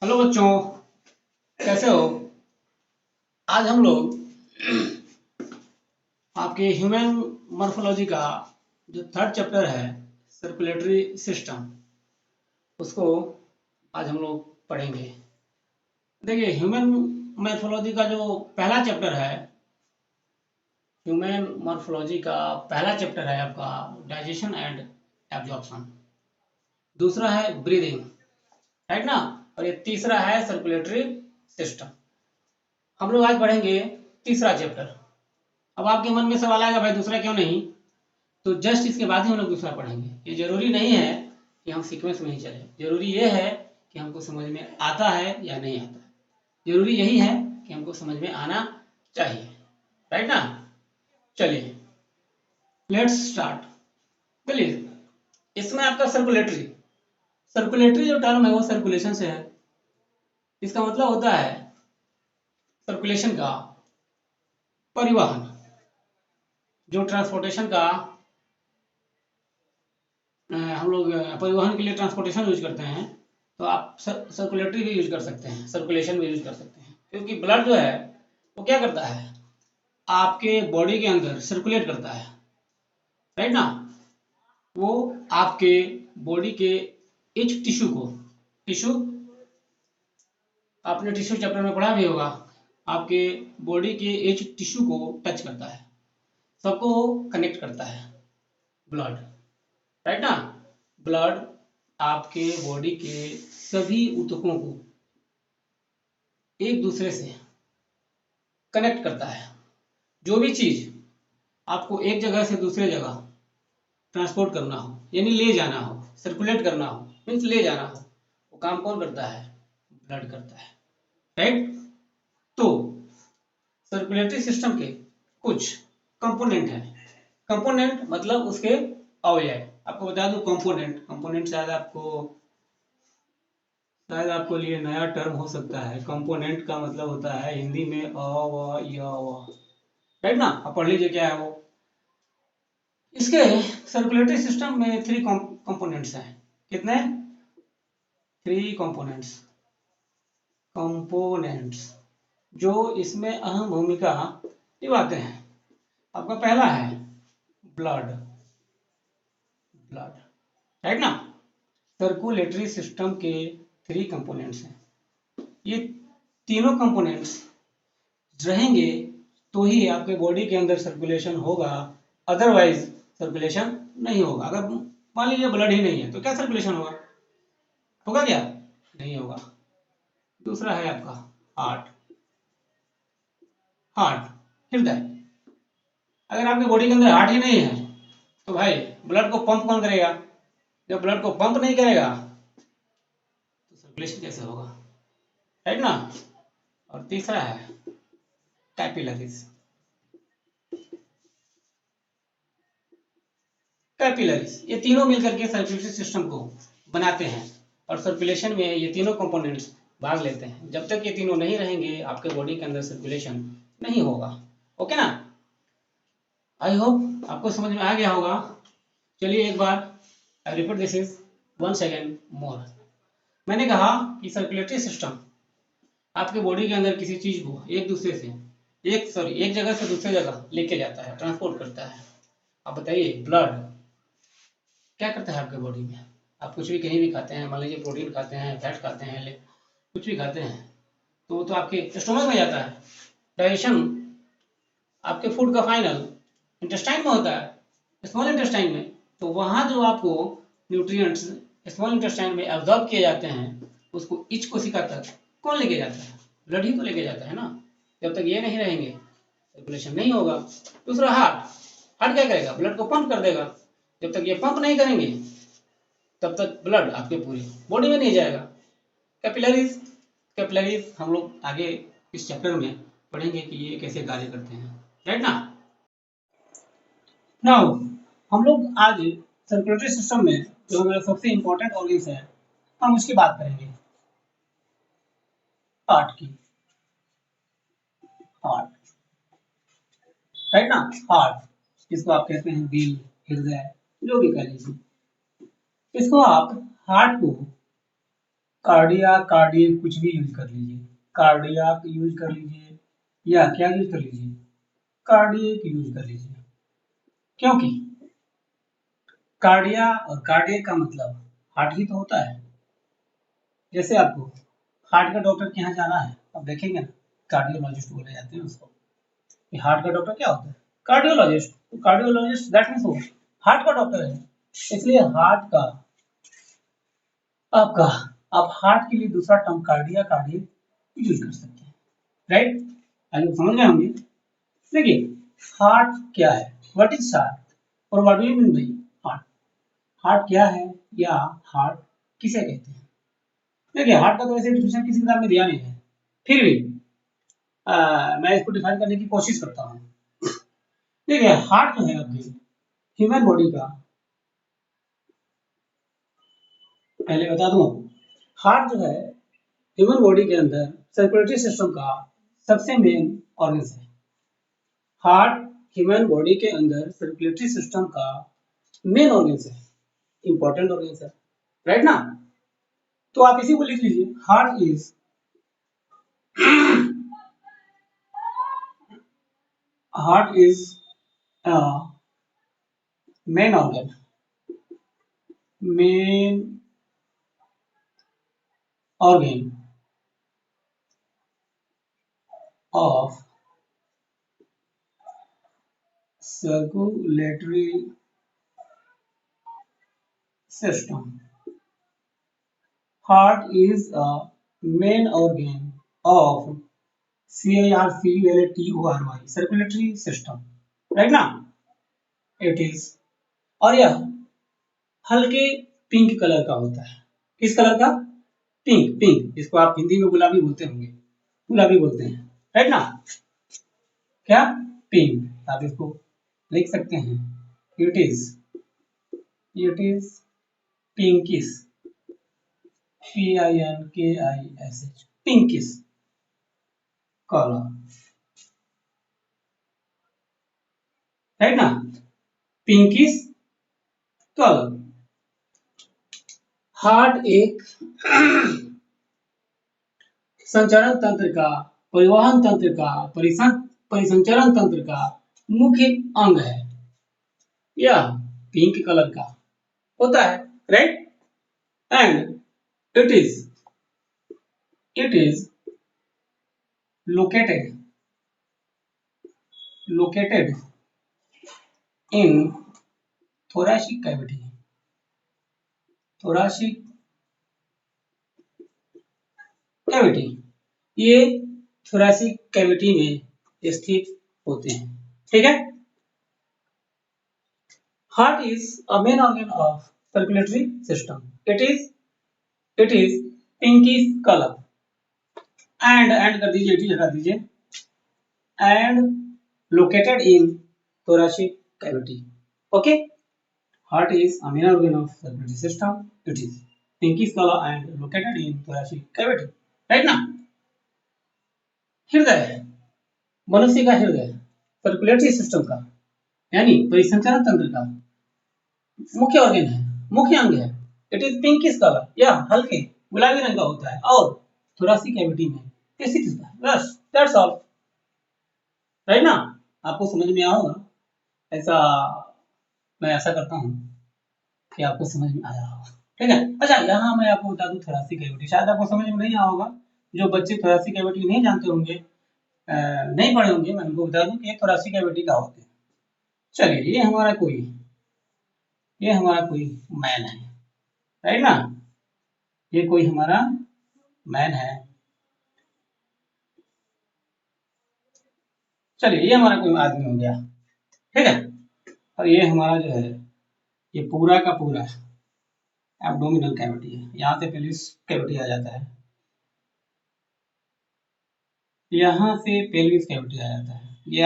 Hello बच्चों, कैसे हो? आज हम लोग आपके ह्यूमन मॉर्फोलॉजी का जो थर्ड चैप्टर है, सर्कुलेटरी सिस्टम, उसको आज हम लोग पढ़ेंगे। देखिए, ह्यूमन मॉर्फोलॉजी का जो पहला चैप्टर है, ह्यूमन मॉर्फोलॉजी का पहला चैप्टर है आपका डाइजेशन एंड एब्जॉर्प्शन। दूसरा है ब्रीदिंग, राइट ना? और ये तीसरा है सर्कुलेटरी सिस्टम। हम लोग आज पढ़ेंगे तीसरा चैप्टर। अब आपके मन में सवाल आएगा, भाई दूसरा क्यों नहीं? तो जस्ट इसके बाद ही हम लोग दूसरा पढ़ेंगे। ये जरूरी नहीं है कि हम सीक्वेंस में ही चलें, जरूरी ये है कि हमको समझ में आता है या नहीं आता है। जरूरी यही है कि हमको समझ में आना चाहिए, राइट ना? चलिए, लेट्स स्टार्ट। चलिए, इसमें आपका सर्कुलेटरी सर्कुलेटरी जो टर्म है वो सर्कुलेशन से है। इसका मतलब होता है सर्कुलेशन का परिवहन, जो ट्रांसपोर्टेशन का हम लोग परिवहन के लिए ट्रांसपोर्टेशन यूज करते हैं, तो आप सर्कुलेटरी भी यूज कर सकते हैं, सर्कुलेशन भी यूज कर सकते हैं। क्योंकि ब्लड जो है वो क्या करता है, आपके बॉडी के अंदर सर्कुलेट करता है, राइट ना? वो आपके बॉडी के ईच टिश्यू को, टिश्यू आपने टिश्यू चैप्टर में पढ़ा भी होगा, आपके बॉडी के ईच टिश्यू को टच करता है, सबको कनेक्ट करता है ब्लड, राइट ना? ब्लड आपके बॉडी के सभी ऊतकों को एक दूसरे से कनेक्ट करता है। जो भी चीज आपको एक जगह से दूसरे जगह ट्रांसपोर्ट करना हो, यानी ले जाना हो, सर्कुलेट करना हो, मीन्स ले जाना हो, वो काम कौन करता है? ब्लड करता है, राइट? तो सर्कुलेटरी सिस्टम के कुछ कंपोनेंट हैं। कंपोनेंट मतलब उसके अवयव। आपको बता दूं, कंपोनेंट कंपोनेंट शायद आपको लिए नया टर्म हो सकता है। कंपोनेंट का मतलब होता है हिंदी में अ व य व, राइट ना? आप पढ़ लीजिए क्या है वो। इसके सर्कुलेटरी सिस्टम में थ्री कंपोनेंट्स हैं। कितने? थ्री कंपोनेंट्स जो इसमें अहम भूमिका निभाते हैं। आपका पहला है ब्लड, ब्लड, राइट ना? सर्कुलेटरी सिस्टम के थ्री कंपोनेंट्स हैं। ये तीनों कंपोनेंट्स रहेंगे तो ही आपके बॉडी के अंदर सर्कुलेशन होगा, अदरवाइज सर्कुलेशन नहीं होगा। अगर मान लीजिए ब्लड ही नहीं है तो क्या सर्कुलेशन होगा? होगा क्या? नहीं होगा। दूसरा है आपका हार्ट, हार्ट, हृदय। अगर आपके बॉडी के अंदर हार्ट ही नहीं है तो भाई ब्लड को पंप कौन करेगा? जब ब्लड को पंप नहीं करेगा तो सर्कुलेशन कैसे होगा, राइट ना? और तीसरा है कैपिलरीज, कैपिलरीज ये तीनों मिलकर के सर्कुलेटरी सिस्टम को बनाते हैं, और सर्कुलेशन में ये तीनों कंपोनेंट्स भाग लेते हैं। जब तक ये तीनों नहीं रहेंगे आपके बॉडी के अंदर सर्कुलेशन नहीं होगा। ओके ना? आई होप आपको समझ में आ गया होगा। चलिए एक बार I repeat this is once again more. मैंने कहा कि सर्कुलेटरी सिस्टम आपके बॉडी के अंदर किसी चीज को एक दूसरे से एक जगह से दूसरे जगह लेके जाता है, ट्रांसपोर्ट करता है। आप बताइए, ब्लड क्या करता है आपके बॉडी में? आप कुछ भी कहीं भी खाते हैं, मान लीजिए प्रोटीन खाते हैं, फैट खाते हैं, कुछ भी खाते हैं, तो वो तो आपके स्टोमक में जाता है। डाइजेशन आपके फूड का फाइनल इंटेस्टाइन में होता है, स्मॉल इंटेस्टाइन में। तो वहाँ जो आपको न्यूट्रिएंट्स स्मॉल इंटेस्टाइन में एब्जॉर्ब किए जाते हैं, उसको इच कोशिका तक कौन लेके जाता है? ब्लड ही तो लेके जाता है ना। जब तक ये नहीं रहेंगे सर्कुलेशन नहीं होगा। दूसरा हार्ट, हार्ट क्या करेगा? ब्लड को पंप कर देगा। जब तक ये पंप नहीं करेंगे तब तक ब्लड आपके पूरी बॉडी में नहीं जाएगा। कैपिलरीज, कैपिलरीज हम लोग आगे इस चैप्टर में पढ़ेंगे कि ये कैसे कार्य करते हैं, राइट ना? नाउ हम लोग आज सर्कुलेटरी सिस्टम में जो हमारा सबसे इंपॉर्टेंट ऑर्गन्स है, हम उसकी बात करेंगे, हार्ट की। हार्ट, राइट ना? हार्ट, जिसको आप कहते हैं दिल, हृदय, जो भी कह लीजिए। इसको आप, हार्ट को कार्डियाक, कार्डियक कुछ भी यूज कर लीजिए, कार्डियाक यूज कर लीजिए या क्या यूज कर लीजिए, कार्डियक यूज कर लीजिए, क्योंकि कार्डिया और कार्डियक का मतलब हार्ट ही तो होता है। जैसे आपको हार्ट का डॉक्टर के यहाँ जाना है, अब देखेंगे ना, कार्डियोलॉजिस्ट बोले जाते हैं उसको, कि हार्ट का डॉक्टर क्या होता है, कार्डियोलॉजिस्ट। कार्डियोलॉजिस्ट दैट मीन्स वो हार्ट का डॉक्टर है, इसलिए हार्ट का आपका, आप हार्ट के लिए दूसरा टर्म कार्डिया, कार्डियक यूज कर सकते हैं, राइट। आगे समझ गए होंगे। देखिए हार्ट क्या है, व्हाट इज हार्ट और what do you mean by heart. Heart क्या है या हार्ट किसे कहते हैं। देखिए हार्ट का तो वैसे डिफिनेशन किसी किताब में दिया नहीं है, फिर भी मैं इसको डिफाइन करने की कोशिश करता हूँ। देखिए हार्ट जो है आपके ह्यूमन बॉडी का, पहले बता दूं, हार्ट जो है ह्यूमन बॉडी के अंदर सर्कुलेटरी सिस्टम का सबसे मेन ऑर्गन है। हार्ट ह्यूमन बॉडी के अंदर सर्कुलेटरी सिस्टम का मेन ऑर्गन है, इंपॉर्टेंट ऑर्गन है, राइट ना। तो आप इसी को लिख लीजिए, heart is heart is main organ, main organ of circulatory system. Heart is a main organ of CIRCULATORY circulatory system, right ना। It is, और यह हल्के पिंक कलर का होता है। किस कलर का, पिंक, पिंक, जिसको आप हिंदी में गुलाबी बोलते होंगे, गुलाबी बोलते हैं, राइट ना। क्या, पिंक, आप इसको लिख सकते हैं, it is pinkish, PINKISH, pinkish colour, right ना, पिंकिश कलर। हार्ट एक संचरण तंत्र का, परिवहन तंत्र का, परिसंचरण तंत्र का मुख्य अंग है, यह पिंक कलर का होता है, right. And it is located in thoracic cavity, thoracic cavity, ये thoracic cavity में स्थित होते हैं, ठीक है। Heart is a main organ of circulatory system. It is pinkish color and कर दीजिए, टी हटा दीजिए, and located in thoracic cavity. Okay. Heart is a main organ of circulatory system. It is pinkish color and located in thoracic cavity. Right ना। हृदय, मनुष्य का हृदय circulatory system का यानी परिसंचरण तंत्र का मुख्य ऑर्गन है, मुख्य अंग है। इट इज पिंकिश कलर, यह हल्के गुलाबी रंग का होता है और थोरासिक कैविटी में स्थित होता है, बस दैट्स ऑल, राइट ना। आपको समझ में आया होगा, ऐसा मैं आशा करता हूँ कि आपको समझ में आया होगा, ठीक है। अच्छा यहाँ मैं आपको बता दूं थोरासिक कैविटी, शायद आपको समझ में नहीं आया होगा, जो बच्चे थोरासिक कैविटी नहीं जानते होंगे, नहीं पढ़े होंगे, मैं उनको बता दूं कि थोरासिक कैविटी क्या होती है। चलिए ये हमारा कोई मैन है, राइट ना, ये कोई हमारा मैन है। चलिए ये हमारा कोई आदमी हो गया, ठीक है। और ये हमारा जो है ये पूरा का पूरा एब्डोमिनल कैविटी है, यहाँ से पेल्विस कैविटी आ जाता है, यहाँ से पेल्विस कैविटी आ जाता है। ये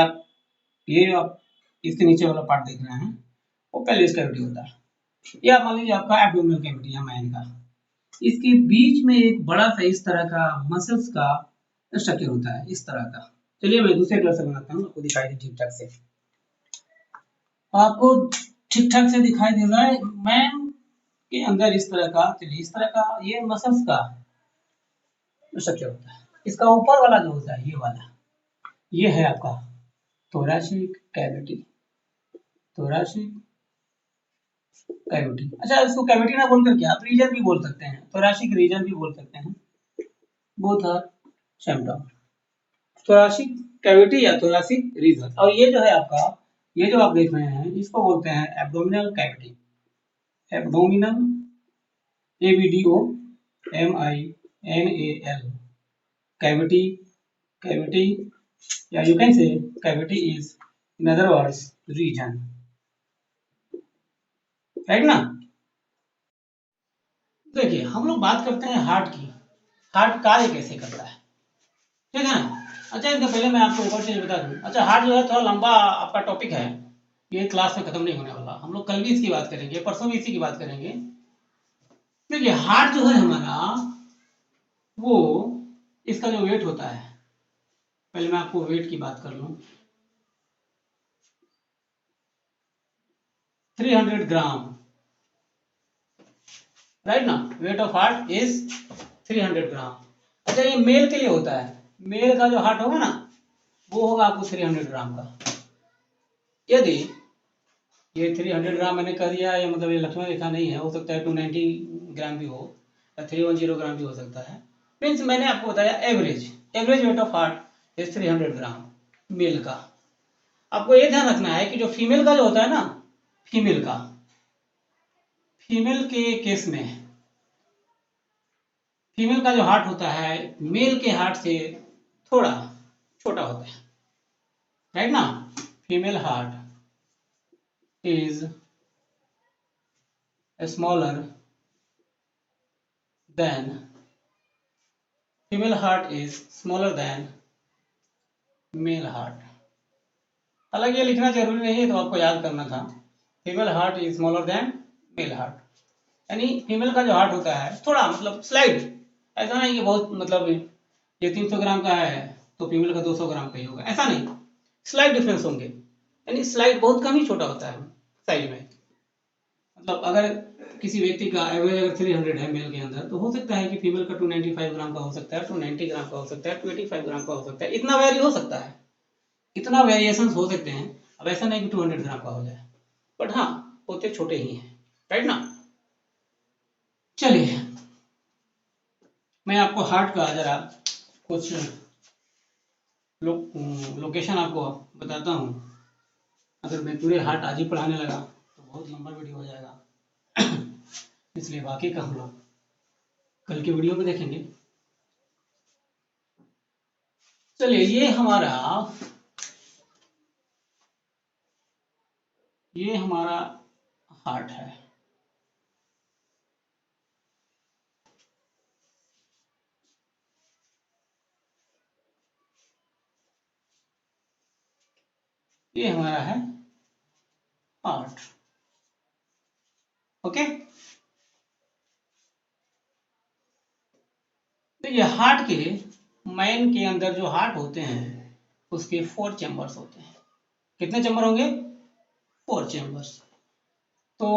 आप इसके नीचे वाला पार्ट देख रहे हैं, वो पेल्विस कैविटी होता है। ये आप मान लीजिए आपका एब्डोमिनल कैविटी है मैन का, इसके बीच में एक बड़ा सा इस तरह का मसल्स का स्ट्रक्चर होता है, इस तरह का। चलिए मैं दूसरे कलर से बनाता हूँ, आपको दिखाई दे ठीक ठाक से, आपको ठीक ठाक से दिखाई दे रहा है मैन के अंदर इस तरह का। चलिए इस तरह का ये मसल्स का स्ट्रक्चर होता है। इसका ऊपर वाला जो होता है, ये वाला, ये है आपका थोरैसिक कैविटी। थोरैसिक कैविटी, अच्छा इसको कैविटी ना बोलकर क्या आप रीजन भी बोल सकते हैं, थोरैसिक रीजन भी बोल सकते हैं, both are same term, thoracic cavity या थोरैसिक रीजन। और ये जो है आपका, ये जो आप देख रहे हैं इसको बोलते हैं abdominal cavity. Abdominal, ABDOMINAL, cavity, cavity, yeah, you can say cavity is in other words region, right ना। देखिए हम लोग बात करते हैं हार्ट की, हार्ट कार्य कैसे करता है, ठीक है ना। अच्छा इसके पहले मैं आपको एक और चीज बता दूं, अच्छा हार्ट जो है थोड़ा लंबा आपका टॉपिक है, ये क्लास में खत्म नहीं होने वाला, हम लोग कल भी इसकी बात करेंगे, परसों भी इसी की बात करेंगे। देखिए हार्ट जो है हमारा, वो इसका जो वेट होता है, पहले मैं आपको वेट की बात कर लूं, 300 ग्राम, राइट ना, वेट ऑफ हार्ट इज 300 ग्राम। अच्छा ये मेल के लिए होता है, मेल का जो हार्ट होगा ना वो होगा आपको 300 ग्राम का। यदि ये 300 ग्राम मैंने कर दिया, ये मतलब ये लक्ष्मण रेखा नहीं है, हो सकता है 290 ग्राम भी हो या 310 ग्राम भी हो सकता है, मीन्स मैंने आपको बताया average, average weight of heart is 300 gram male का। आपको ये ध्यान रखना है कि जो फीमेल का जो होता है ना, फीमेल का, फीमेल के केस में, फीमेल का जो हार्ट होता है मेल के हार्ट से थोड़ा छोटा होता है, राइट ना। Female heart is smaller than, female heart is smaller than male heart। हालांकि ये लिखना जरूरी नहीं है, तो आपको याद करना था, female heart is smaller than male heart, यानी फीमेल का जो हार्ट होता है थोड़ा मतलब स्लाइड, ऐसा नहीं कि बहुत मतलब ये 300 ग्राम का है तो फीमेल का 200 ग्राम का ही होगा, ऐसा नहीं, स्लाइड डिफरेंस होंगे, यानी स्लाइड बहुत कम ही छोटा होता है साइड में। मतलब अगर किसी व्यक्ति का एवरेज अगर 300 है मेल के अंदर, तो हो सकता है कि फीमेल का 295 ग्राम का हो सकता है, 290 ग्राम का हो सकता है, 285 ग्राम का हो सकता है, इतना वेरी हो सकता है, इतना वेरिएशन हो सकते हैं। अब ऐसा नहीं कि 200 ग्राम का हो जाए, बट हाँ होते छोटे ही हैं, राइट ना। चलिए मैं आपको हार्ट का जरा कुछ लोकेशन आपको बताता हूँ। अगर मैं पूरे हार्ट आज ही पढ़ाने लगा तो बहुत लंबा वीडियो हो जाएगा इसलिए बाकी का हम लोग कल के वीडियो में देखेंगे। चलिए ये हमारा हार्ट है, ये हमारा है हार्ट, ओके। तो ये हार्ट के मैन के अंदर जो हार्ट होते हैं उसके 4 चैम्बर्स होते हैं। कितने चैम्बर होंगे? 4 चैम्बर्स। तो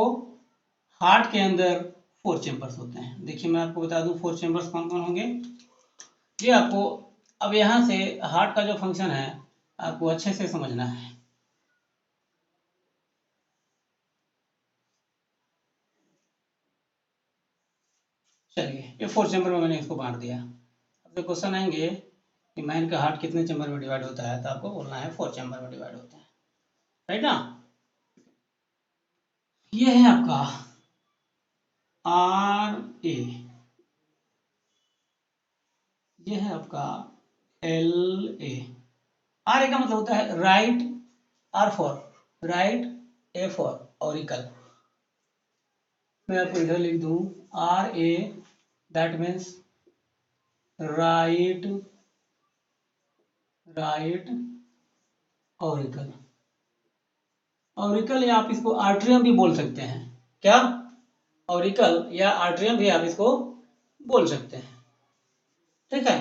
हार्ट के अंदर 4 चैम्बर्स होते हैं। देखिए मैं आपको बता दूं 4 चैम्बर्स कौन कौन होंगे। ये आपको अब यहाँ से हार्ट का जो फंक्शन है आपको अच्छे से समझना है। चलिए ये 4 चैम्बर में मैंने इसको बांट दिया। अब जो क्वेश्चन आएंगे कि मैन का हार्ट कितने चैम्बर में डिवाइड होता है, तो आपको बोलना है 4 चैम्बर में डिवाइड होता है, राइट ना। ये है आपका आर ए, ये है आपका एल ए। आर ए का मतलब होता है right, R for right, A for auricle. मैं आपको इधर लिख दूं R A, that means right, right auricle. Auricle या आप इसको आर्ट्रियम भी बोल सकते हैं। क्या? ऑरिकल या आर्ट्रियम भी आप इसको बोल सकते हैं, ठीक है।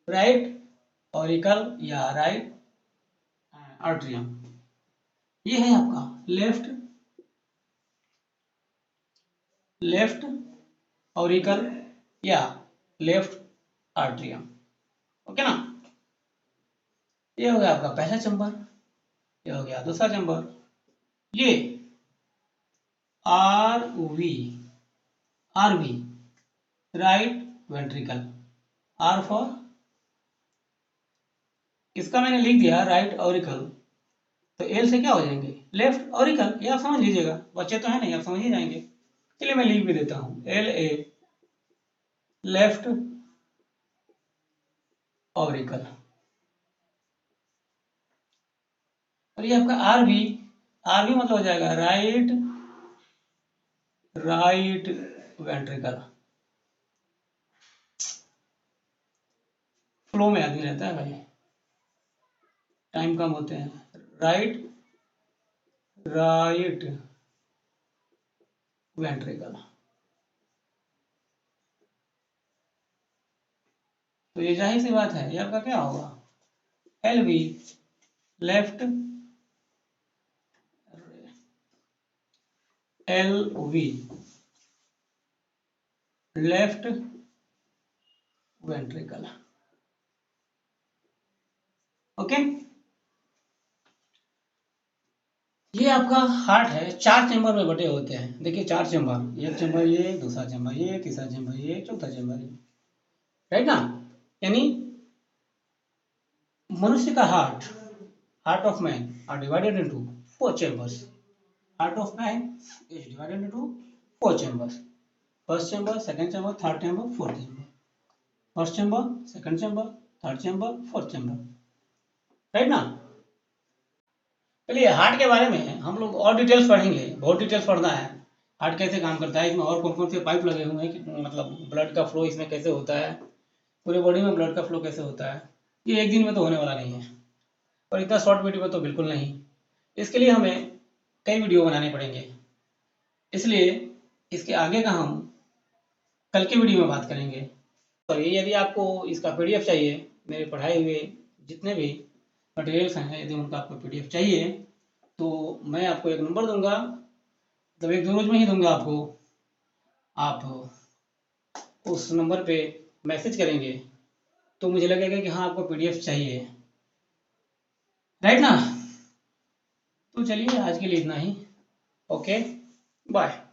राइट ऑरिकल या राइट आर्ट्रियम। ये है आपका लेफ्ट, लेफ्ट ऑरिकल या लेफ्ट आर्ट्रियम। ओके ना, ये हो गया आपका पहला चैम्बर, ये हो गया दूसरा चैम्बर। ये RV, RV right ventricle, R for, इसका मैंने लिख दिया राइट ऑरिकल, तो एल से क्या हो जाएंगे लेफ्ट ऑरिकल, ये आप समझ लीजिएगा, बच्चे तो है नहीं, आप समझ ही जाएंगे। चलिए मैं लिख भी देता हूं, एल ए लेफ्ट ऑरिकल। और ये आपका आरवी, आरवी मतलब हो जाएगा राइट वेंट्रिकल। फ्लो में आदमी रहता है भाई, टाइम कम होते हैं। राइट वेंट्रिकल, तो ये जाहिर सी बात है, ये आपका क्या होगा L V left, L V left ventricle. Okay, ये आपका हार्ट है, 4 चैम्बर में बटे होते हैं। देखिए 4 चैम्बर, एक चैम्बर ये, दूसरा चैम्बर ये, तीसरा चैम्बर ये, चौथा चैम्बर ये, राइट ना। यानी मनुष्य का heart of man are divided into 4 chambers. Heart of man is divided into 4 chambers. First chamber, second chamber, third chamber, fourth chamber. First chamber, second chamber, third chamber, fourth chamber, right ना। चलिए heart के बारे में हम लोग और details पढ़ेंगे, बहुत डिटेल्स पढ़ना है। हार्ट कैसे काम करता है, इसमें और कौन कौन से पाइप लगे हुए हैं, कि मतलब ब्लड का फ्लो इसमें कैसे होता है, पूरे बॉडी में ब्लड का फ्लो कैसे होता है, ये एक दिन में तो होने वाला नहीं है, और इतना शॉर्ट वीडियो में तो बिल्कुल नहीं। इसके लिए हमें कई वीडियो बनाने पड़ेंगे, इसलिए इसके आगे का हम कल के वीडियो में बात करेंगे। और यदि आपको इसका पीडीएफ चाहिए, मेरे पढ़ाए हुए जितने भी मटेरियल्स हैं, यदि उनका आपको पीडीएफ चाहिए तो मैं आपको एक नंबर दूंगा, मतलब 1-2 रोज में ही दूंगा आपको। आप उस नंबर पे मैसेज करेंगे तो मुझे लगेगा कि हाँ आपको पीडीएफ चाहिए, राइट ना। तो चलिए आज के लिए इतना ही, ओके बाय।